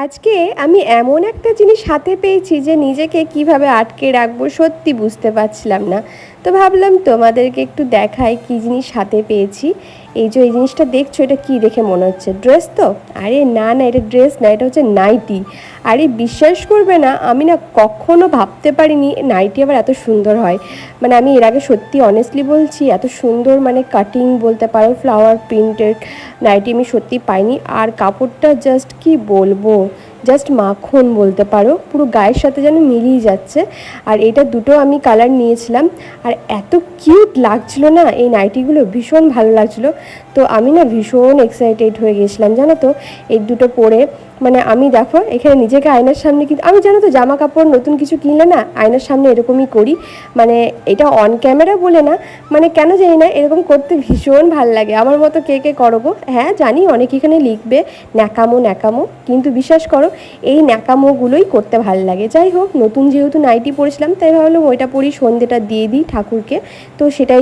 আজকে আমি এমন একটা জিনিস হাতে পেয়েছি যে নিজেকে কিভাবে আটকে রাখবো সত্যি বুঝতে পারছিলাম না। তো ভাবলাম তোমাদেরকে একটু দেখাই কী জিনিস হাতে পেয়েছি। এই যে এই জিনিসটা দেখছো, এটা কি দেখে মনে হচ্ছে? ড্রেস তো? আরে না না, এটা ড্রেস না, এটা হচ্ছে নাইটি। আরে বিশ্বাস করবে না, আমি না কখনো ভাবতে পারিনি নাইটি আবার এত সুন্দর হয়। মানে আমি এর আগে সত্যি অনেস্টলি বলছি, এত সুন্দর মানে কাটিং বলতে পারো, ফ্লাওয়ার প্রিন্টেড নাইটি আমি সত্যি পাইনি। আর কাপড়টা জাস্ট কি বলবো, জাস্ট মাখন বলতে পারো, পুরো গায়ের সাথে যেন মিলিয়ে যাচ্ছে। আর এটা দুটো আমি কালার নিয়েছিলাম, আর এত কিউট লাগছিল না এই নাইটিগুলো, ভীষণ ভালো লাগছিলো। তো আমি না ভীষণ এক্সাইটেড হয়ে গেছিলাম জানো তো এই দুটো পরে। মানে আমি দেখো এখানে নিজেকে আয়নার সামনে, কিন্তু আমি জানো তো জামা কাপড় নতুন কিছু কিনলে না আয়নার সামনে এরকমই করি। মানে এটা অন ক্যামেরা বলে না, মানে কেন জানি না এরকম করতে ভীষণ ভালো লাগে। আমার মতো কে কে করো গো? হ্যাঁ জানি অনেক এখানে লিখবে ন্যাকামো ন্যাকামো, কিন্তু বিশ্বাস করো এই ন্যাকামোগুলোই করতে ভালো লাগে। যাই হোক, নতুন যেহেতু নাইটি পরেছিলাম তাই ভাবলাম ওইটা পরি, সন্ধেটা দিয়ে দিই ঠাকুরকে। তো সেটাই